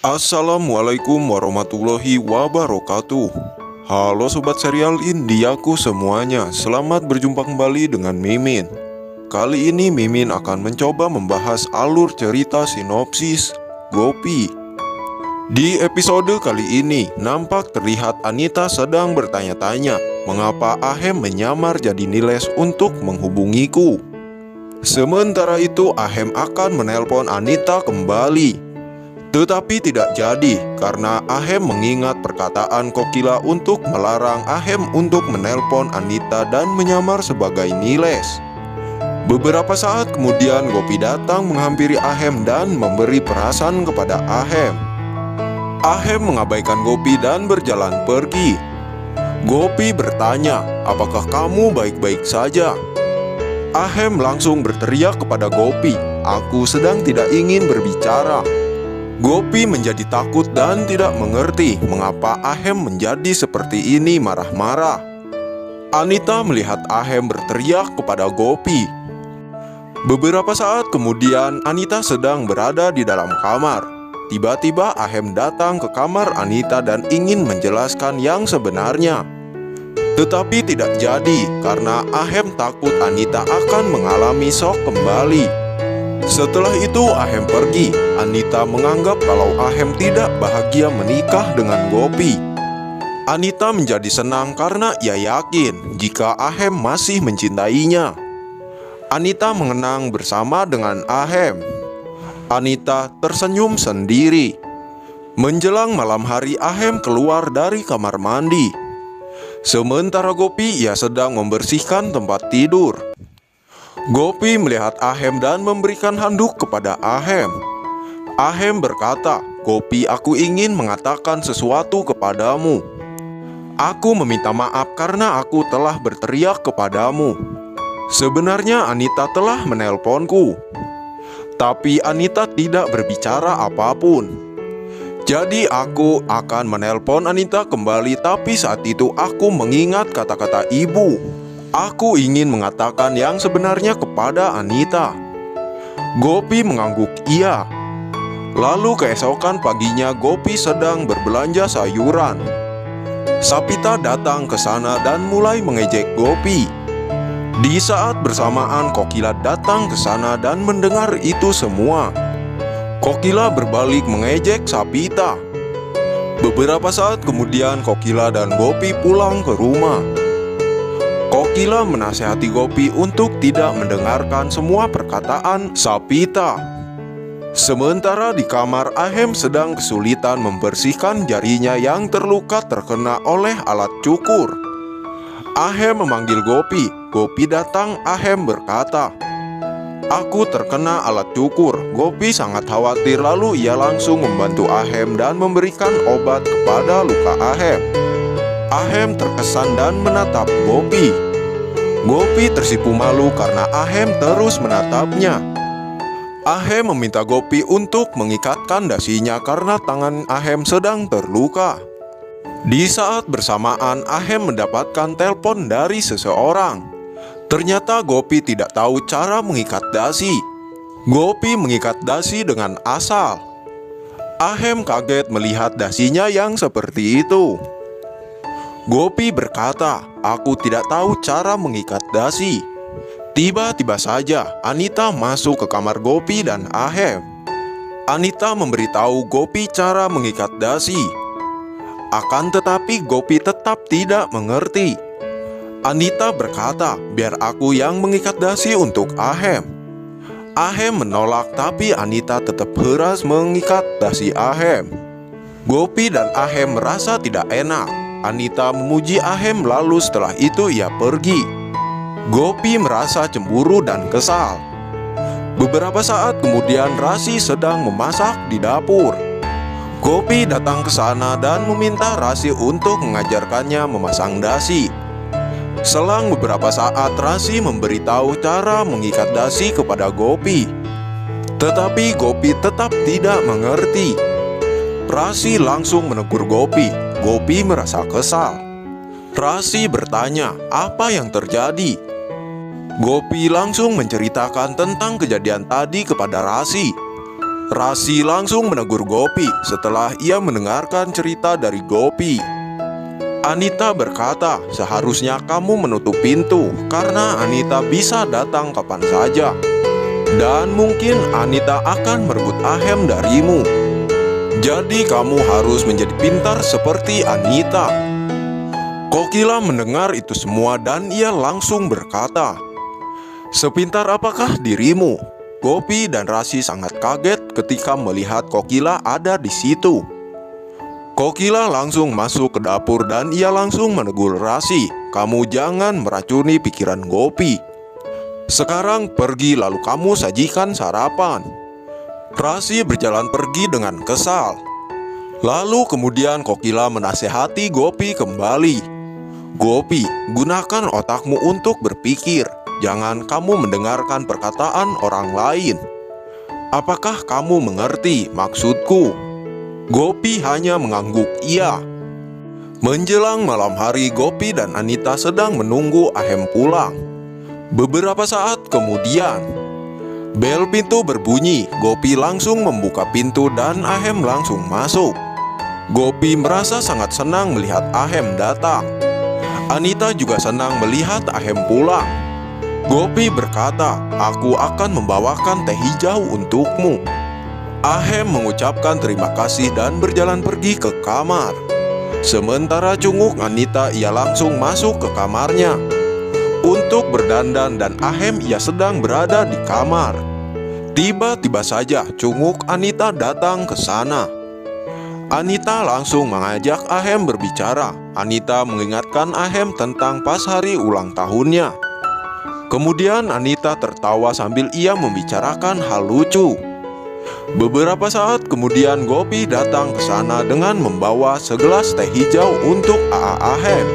Assalamualaikum warahmatullahi wabarakatuh. Halo sobat serial Indiaku semuanya, selamat berjumpa kembali dengan Mimin. Kali ini Mimin akan mencoba membahas alur cerita sinopsis Gopi. Di episode kali ini nampak terlihat Anita sedang bertanya-tanya mengapa Ahem menyamar jadi Niles untuk menghubungiku. Sementara itu Ahem akan menelpon Anita kembali. Tetapi tidak jadi karena Ahem mengingat perkataan Kokila untuk melarang Ahem untuk menelpon Anita dan menyamar sebagai Niles. Beberapa saat kemudian Gopi datang menghampiri Ahem dan memberi perasan kepada Ahem. Ahem mengabaikan Gopi dan berjalan pergi. Gopi bertanya, "Apakah kamu baik-baik saja?" Ahem langsung berteriak kepada Gopi, "Aku sedang tidak ingin berbicara." Gopi menjadi takut dan tidak mengerti mengapa Ahem menjadi seperti ini marah-marah. Anita melihat Ahem berteriak kepada Gopi. Beberapa saat kemudian Anita sedang berada di dalam kamar. Tiba-tiba Ahem datang ke kamar Anita dan ingin menjelaskan yang sebenarnya. Tetapi tidak jadi karena Ahem takut Anita akan mengalami shock kembali. Setelah itu Ahem pergi. Anita menganggap kalau Ahem tidak bahagia menikah dengan Gopi. Anita menjadi senang karena ia yakin jika Ahem masih mencintainya. Anita mengenang bersama dengan Ahem. Anita tersenyum sendiri. Menjelang malam hari Ahem keluar dari kamar mandi. Sementara Gopi ia sedang membersihkan tempat tidur. Gopi melihat Ahem dan memberikan handuk kepada Ahem. Ahem berkata, "Gopi, aku ingin mengatakan sesuatu kepadamu. Aku meminta maaf karena aku telah berteriak kepadamu. Sebenarnya Anita telah menelponku, tapi Anita tidak berbicara apapun. Jadi aku akan menelpon Anita kembali, tapi saat itu aku mengingat kata-kata ibu. Aku ingin mengatakan yang sebenarnya kepada Anita." Gopi mengangguk iya. Lalu keesokan paginya Gopi sedang berbelanja sayuran. Sapita datang ke sana dan mulai mengejek Gopi. Di saat bersamaan Kokila datang ke sana dan mendengar itu semua. Kokila berbalik mengejek Sapita. Beberapa saat kemudian Kokila dan Gopi pulang ke rumah. Kokila menasihati Gopi untuk tidak mendengarkan semua perkataan Sapita. Sementara di kamar Ahem sedang kesulitan membersihkan jarinya yang terluka terkena oleh alat cukur. Ahem memanggil Gopi. Gopi datang. Ahem berkata, "Aku terkena alat cukur." Gopi sangat khawatir, lalu ia langsung membantu Ahem dan memberikan obat kepada luka Ahem. Ahem terkesan dan menatap Gopi. Gopi tersipu malu karena Ahem terus menatapnya. Ahem meminta Gopi untuk mengikatkan dasinya karena tangan Ahem sedang terluka. Di saat bersamaan Ahem mendapatkan telepon dari seseorang. Ternyata Gopi tidak tahu cara mengikat dasi. Gopi mengikat dasi dengan asal. Ahem kaget melihat dasinya yang seperti itu. Gopi berkata, "Aku tidak tahu cara mengikat dasi." Tiba-tiba saja Anita masuk ke kamar Gopi dan Ahem. Anita memberitahu Gopi cara mengikat dasi. Akan tetapi Gopi tetap tidak mengerti. Anita berkata, "Biar aku yang mengikat dasi untuk Ahem." Ahem menolak, tapi Anita tetap keras mengikat dasi Ahem. Gopi dan Ahem merasa tidak enak. Anita memuji Ahem, lalu setelah itu ia pergi. Gopi merasa cemburu dan kesal. Beberapa saat kemudian Rasi sedang memasak di dapur. Gopi datang ke sana dan meminta Rasi untuk mengajarkannya memasang dasi. Selang beberapa saat Rasi memberitahu cara mengikat dasi kepada Gopi. Tetapi Gopi tetap tidak mengerti. Rasi langsung menegur Gopi. Gopi merasa kesal. Rasi bertanya, "Apa yang terjadi?" Gopi langsung menceritakan tentang kejadian tadi kepada Rasi. Rasi langsung menegur Gopi setelah ia mendengarkan cerita dari Gopi. Anita berkata, seharusnya kamu menutup pintu karena Anita bisa datang kapan saja. Dan mungkin Anita akan merebut Ahem darimu. Jadi kamu harus menjadi pintar seperti Anita. Kokila mendengar itu semua dan ia langsung berkata, sepintar apakah dirimu? Gopi dan Rasi sangat kaget ketika melihat Kokila ada di situ. Kokila langsung masuk ke dapur dan ia langsung menegur Rasi, kamu jangan meracuni pikiran Gopi. Sekarang pergi lalu kamu sajikan sarapan. Rasi berjalan pergi dengan kesal. Lalu kemudian Kokila menasehati Gopi kembali. Gopi, gunakan otakmu untuk berpikir. Jangan kamu mendengarkan perkataan orang lain. Apakah kamu mengerti maksudku? Gopi hanya mengangguk iya. Menjelang malam hari, Gopi dan Anita sedang menunggu Ahem pulang. Beberapa saat kemudian, bel pintu berbunyi. Gopi langsung membuka pintu dan Ahem langsung masuk. Gopi merasa sangat senang melihat Ahem datang. Anita juga senang melihat Ahem pulang. Gopi berkata, aku akan membawakan teh hijau untukmu. Ahem mengucapkan terima kasih dan berjalan pergi ke kamar. Sementara cunguk Anita, ia langsung masuk ke kamarnya untuk berdandan dan Ahem ia sedang berada di kamar. Tiba-tiba saja cunguk Anita datang ke sana. Anita langsung mengajak Ahem berbicara. Anita mengingatkan Ahem tentang pas hari ulang tahunnya. Kemudian Anita tertawa sambil ia membicarakan hal lucu. Beberapa saat kemudian Gopi datang ke sana dengan membawa segelas teh hijau untuk Ahem.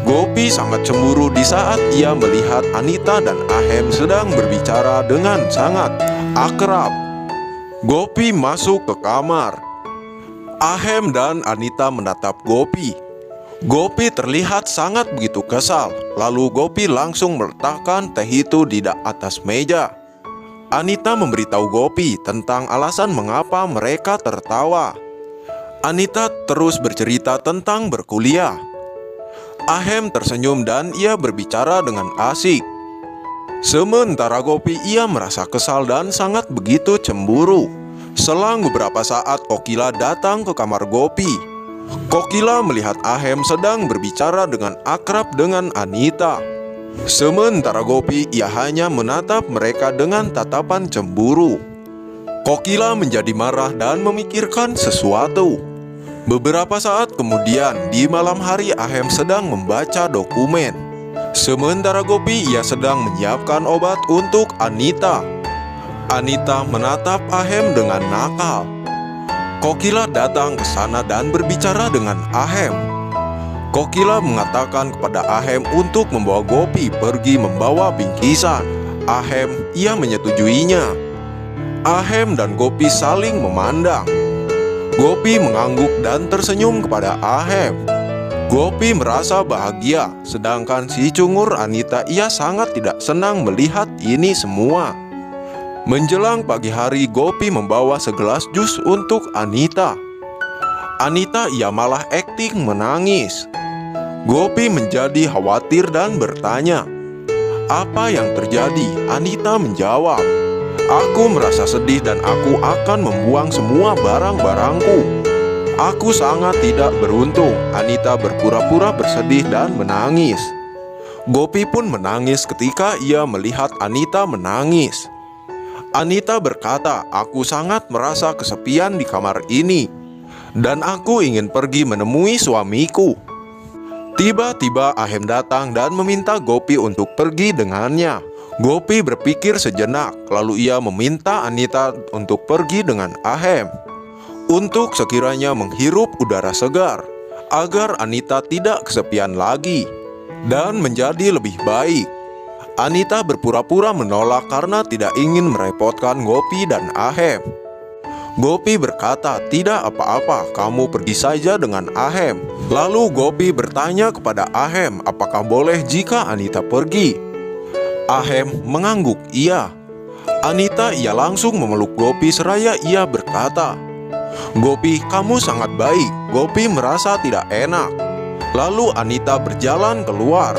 Gopi sangat cemburu di saat ia melihat Anita dan Ahem sedang berbicara dengan sangat akrab. Gopi masuk ke kamar. Ahem dan Anita menatap Gopi. Gopi terlihat sangat begitu kesal. Lalu Gopi langsung meletakkan teh itu di atas meja. Anita memberitahu Gopi tentang alasan mengapa mereka tertawa. Anita terus bercerita tentang berkuliah. Ahem tersenyum dan ia berbicara dengan asik. Sementara Gopi ia merasa kesal dan sangat begitu cemburu. Selang beberapa saat Kokila datang ke kamar Gopi. Kokila melihat Ahem sedang berbicara dengan akrab dengan Anita. Sementara Gopi ia hanya menatap mereka dengan tatapan cemburu. Kokila menjadi marah dan memikirkan sesuatu. Beberapa saat kemudian di malam hari Ahem sedang membaca dokumen. Sementara Gopi ia sedang menyiapkan obat untuk Anita. Anita menatap Ahem dengan nakal. Kokila datang ke sana dan berbicara dengan Ahem. Kokila mengatakan kepada Ahem untuk membawa Gopi pergi membawa bingkisan. Ahem ia menyetujuinya. Ahem dan Gopi saling memandang. Gopi mengangguk dan tersenyum kepada Ahem. Gopi merasa bahagia, sedangkan si cungur Anita ia sangat tidak senang melihat ini semua. Menjelang pagi hari, Gopi membawa segelas jus untuk Anita. Anita ia malah akting menangis. Gopi menjadi khawatir dan bertanya, "Apa yang terjadi?" Anita menjawab, "Aku merasa sedih dan aku akan membuang semua barang-barangku. Aku sangat tidak beruntung." Anita berpura-pura bersedih dan menangis. Gopi pun menangis ketika ia melihat Anita menangis. Anita berkata, "Aku sangat merasa kesepian di kamar ini, dan aku ingin pergi menemui suamiku." Tiba-tiba Ahem datang dan meminta Gopi untuk pergi dengannya. Gopi berpikir sejenak, lalu ia meminta Anita untuk pergi dengan Ahem untuk sekiranya menghirup udara segar, agar Anita tidak kesepian lagi dan menjadi lebih baik. Anita berpura-pura menolak karena tidak ingin merepotkan Gopi dan Ahem. Gopi berkata, "Tidak apa-apa, kamu pergi saja dengan Ahem." Lalu Gopi bertanya kepada Ahem, apakah boleh jika Anita pergi? Ahem mengangguk iya. Anita ia langsung memeluk Gopi seraya ia berkata, "Gopi, kamu sangat baik." Gopi merasa tidak enak. Lalu Anita berjalan keluar.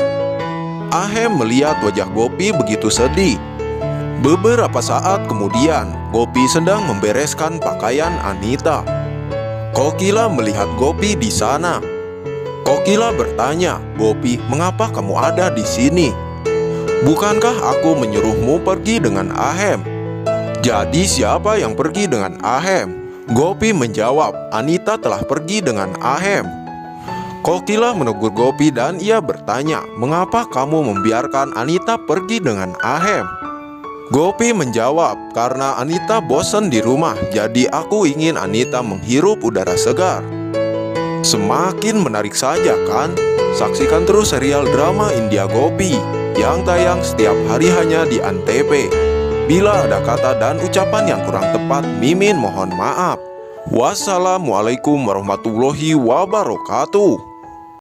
Ahem melihat wajah Gopi begitu sedih. Beberapa saat kemudian, Gopi sedang membereskan pakaian Anita. Kokila melihat Gopi di sana. Kokila bertanya, "Gopi, mengapa kamu ada di sini? Bukankah aku menyuruhmu pergi dengan Ahem?" "Jadi siapa yang pergi dengan Ahem?" Gopi menjawab, "Anita telah pergi dengan Ahem." Kokila menegur Gopi dan ia bertanya, "Mengapa kamu membiarkan Anita pergi dengan Ahem?" Gopi menjawab, "Karena Anita bosan di rumah, jadi aku ingin Anita menghirup udara segar." Semakin menarik saja kan? Saksikan terus serial drama India Gopi yang tayang setiap hari hanya di Antv. Bila ada kata dan ucapan yang kurang tepat, Mimin mohon maaf. Wassalamualaikum warahmatullahi wabarakatuh.